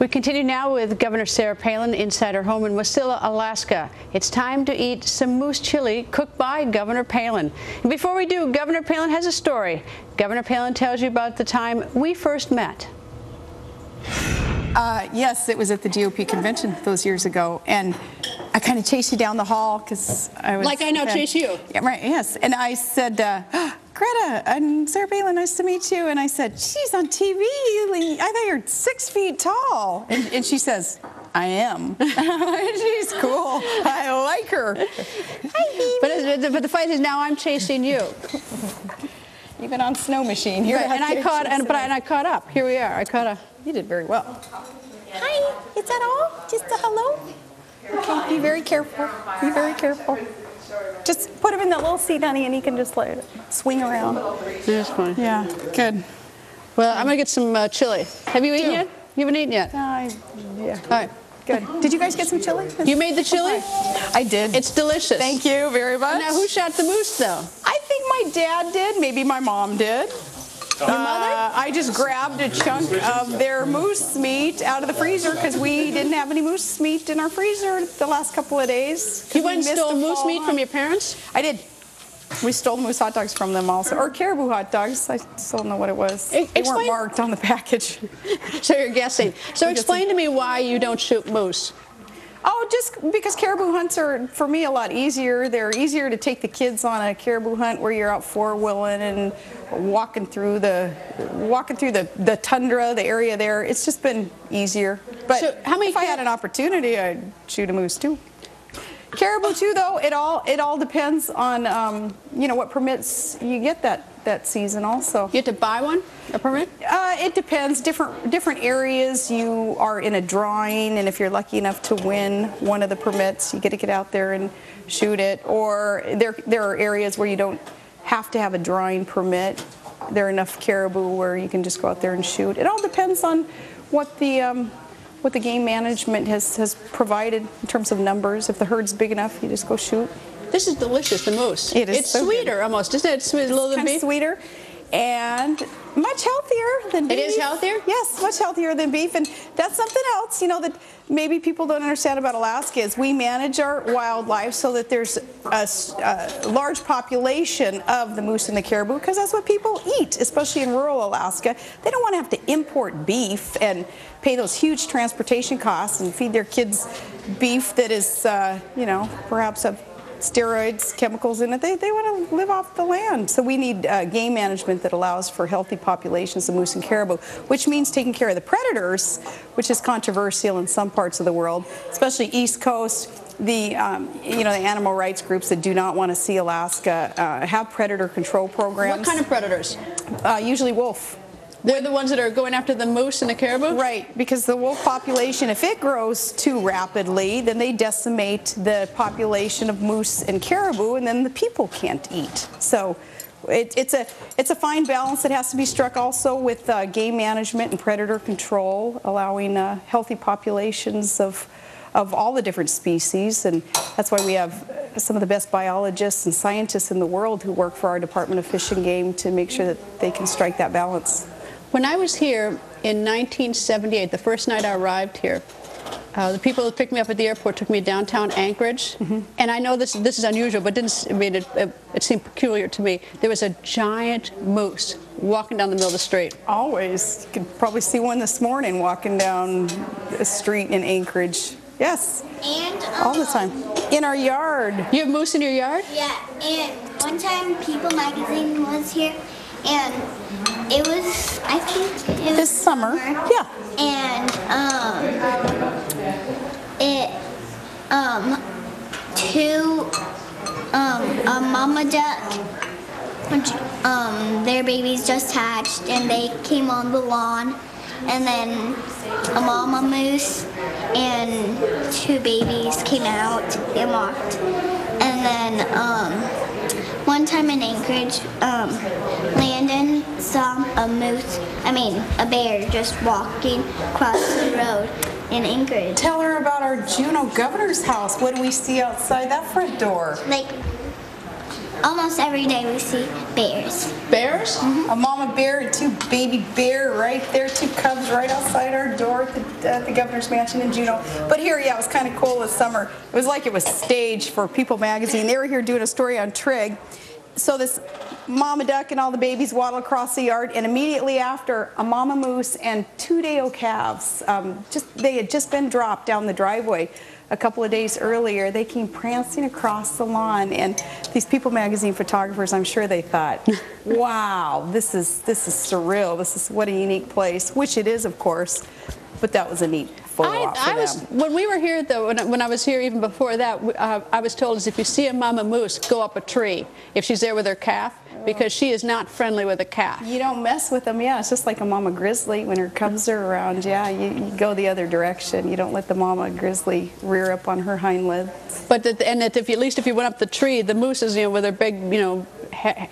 We continue now with Governor Sarah Palin inside her home in Wasilla, Alaska. It's time to eat some moose chili cooked by Governor Palin. And before we do, Governor Palin has a story. Governor Palin tells you about the time we first met. Yes, it was at the GOP convention those years ago, and I kind of chased you down the hall because I was... Like I now chase you. Yeah, right, yes. And I said, Greta, I'm Sarah Palin, nice to meet you. And I said, she's on TV. I thought you're 6 feet tall. And she says, I am. She's cool. I like her. Hi, but the fight is now I'm chasing you. Even on snow machine. Right, and I caught up. Here we are. I caught up. You did very well. Hi, is that all? Just a hello? Okay, be very careful. Be very careful. Just put him in that little seat, honey, and he can just let it swing around. That's fine. Yeah, good. Well, I'm going to get some chili. Have you eaten yet? You haven't eaten yet? Yeah. All right. Good. Did you guys get some chili? You made the chili? I did. It's delicious. Thank you very much. Now, who shot the moose, though? I think my dad did. Maybe my mom did. Your mother? I just grabbed a chunk of their moose meat out of the freezer because we didn't have any moose meat in our freezer the last couple of days. You went and stole moose meat from your parents? I did. We stole moose hot dogs from them also, or caribou hot dogs. I still don't know what it was. They weren't marked on the package. So you're guessing. So explain to me why you don't shoot moose. Oh, just because caribou hunts are, for me, a lot easier. They're easier to take the kids on a caribou hunt where you're out four-wheeling and walking through the tundra, the area there. It's just been easier. But so if I had an opportunity, I'd shoot a moose too. Caribou too, though, it all depends on you know, what permits you get that season also. You have to buy one, a permit? It depends. Different areas you are in a drawing, and if you're lucky enough to win one of the permits, you get to get out there and shoot it. Or there are areas where you don't have to have a drawing permit. There are enough caribou where you can just go out there and shoot. It all depends on what the game management has provided in terms of numbers. If the herd's big enough, you just go shoot. This is delicious, the moose. It is. It's so sweeter good. Almost, isn't it? It's a little bit kind of sweeter and much healthier than beef. It is healthier? Yes, much healthier than beef. And that's something else, you know, that maybe people don't understand about Alaska is we manage our wildlife so that there's a large population of the moose and the caribou because that's what people eat, especially in rural Alaska. They don't want to have to import beef and pay those huge transportation costs and feed their kids beef that is, you know, perhaps have steroids, chemicals in it. They want to live off the land. So we need game management that allows for healthy populations of moose and caribou, which means taking care of the predators, which is controversial in some parts of the world, especially East Coast. The you know, the animal rights groups that do not want to see Alaska have predator control programs. What kind of predators? Usually wolf. They're the ones that are going after the moose and the caribou? Right, because the wolf population, if it grows too rapidly, then they decimate the population of moose and caribou, and then the people can't eat. So it's a fine balance that has to be struck also with game management and predator control, allowing healthy populations of all the different species, and that's why we have some of the best biologists and scientists in the world who work for our Department of Fish and Game to make sure that they can strike that balance. When I was here in 1978, the first night I arrived here, the people who picked me up at the airport took me downtown Anchorage, and I know this is unusual, but it seemed peculiar to me. There was a giant moose walking down the middle of the street. Always. You could probably see one this morning walking down a street in Anchorage. Yes. And all the time. In our yard. You have moose in your yard? Yeah, and one time People magazine was here, and it was, I think it was this summer. Yeah. And a mama duck, their babies just hatched, and they came on the lawn, and then a mama moose and 2 babies came out and walked, and then one time in Anchorage, Landon saw a bear just walking across the road in Anchorage. Tell her about our Juneau governor's house. What do we see outside that front door? Like almost every day we see bears. Bears? A mama bear and 2 baby bear right there, 2 cubs right outside our door at the governor's mansion in Juneau. But here, yeah, it was kind of cool this summer. It was like it was staged for People magazine. They were here doing a story on trig. So this mama duck and all the babies waddle across the yard, and immediately after, a mama moose and 2 day-old calves. They had just been dropped down the driveway a couple of days earlier. They came prancing across the lawn, and these People magazine photographers, I'm sure they thought, wow, this is surreal. This is what a unique place, which it is, of course, but that was a neat photo op for them. When we were here, though, when I was here even before that, I was told is if you see a mama moose, go up a tree if she's there with her calf, because she is not friendly with a calf. You don't mess with them, yeah. It's just like a mama grizzly when her cubs are around. Yeah, you go the other direction. You don't let the mama grizzly rear up on her hind legs. But at least if you went up the tree, the mooses, with their big,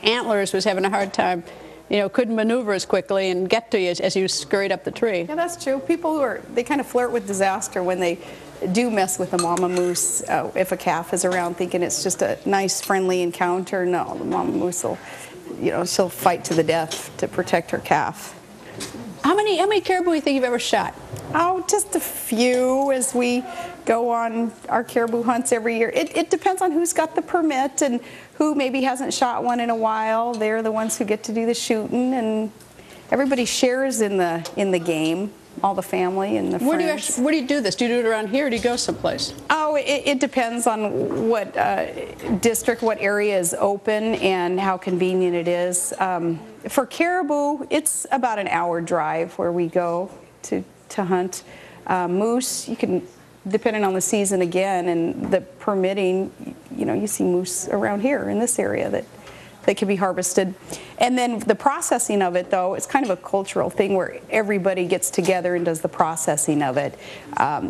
antlers, was having a hard time. Couldn't maneuver as quickly and get to you as you scurried up the tree. Yeah, that's true. People they kind of flirt with disaster when they do mess with the mama moose. If a calf is around thinking it's just a nice, friendly encounter, no, the mama moose will, she'll fight to the death to protect her calf. How many caribou do you think you've ever shot? Oh, just a few as we go on our caribou hunts every year. It depends on who's got the permit and who maybe hasn't shot one in a while. They're the ones who get to do the shooting, and everybody shares in the game. All the family and the friends. Where do you do this? Do you do it around here, or do you go someplace? Oh, it depends on what district, what area is open, and how convenient it is. For caribou, it's about an hour drive where we go to hunt. Moose, you can, depending on the season again and the permitting, you see moose around here in this area that can be harvested. And then the processing of it, though, it's kind of a cultural thing where everybody gets together and does the processing of it.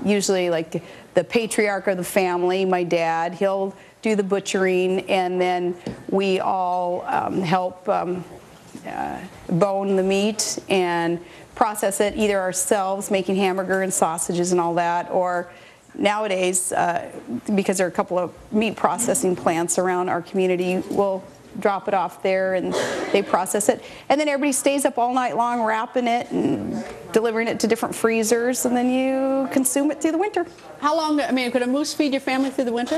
Usually, like the patriarch of the family, my dad, he'll do the butchering, and then we all help bone the meat and process it either ourselves, making hamburger and sausages and all that, or nowadays, because there are a couple of meat processing plants around our community, we'll drop it off there and they process it, and then everybody stays up all night long wrapping it and delivering it to different freezers, and then you consume it through the winter. How long, could a moose feed your family through the winter?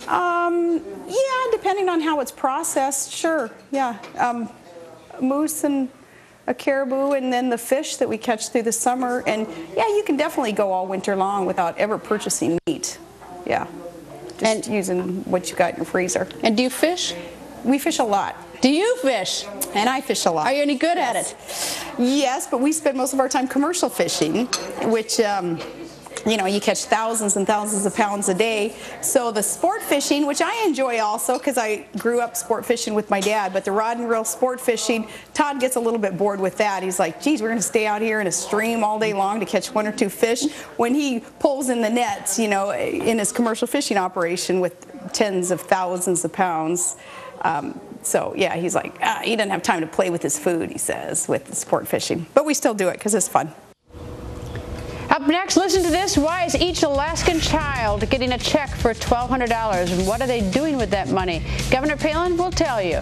Yeah, depending on how it's processed, sure, yeah. Moose and a caribou, and then the fish that we catch through the summer, and yeah, you can definitely go all winter long without ever purchasing meat. Yeah, just using what you got in your freezer. And do you fish? We fish a lot. Do you fish? And I fish a lot. Are you any good at it? Yes, but we spend most of our time commercial fishing, which, you catch thousands and thousands of pounds a day. So the sport fishing, which I enjoy also because I grew up sport fishing with my dad, but the rod and reel sport fishing, Todd gets a little bit bored with that. He's like, geez, we're going to stay out here in a stream all day long to catch 1 or 2 fish. When he pulls in the nets, in his commercial fishing operation with tens of thousands of pounds. So yeah, he's like, he doesn't have time to play with his food, he says, with the sport fishing. But we still do it because it's fun. Up next, listen to this. Why is each Alaskan child getting a check for $1,200? And what are they doing with that money? Governor Palin will tell you.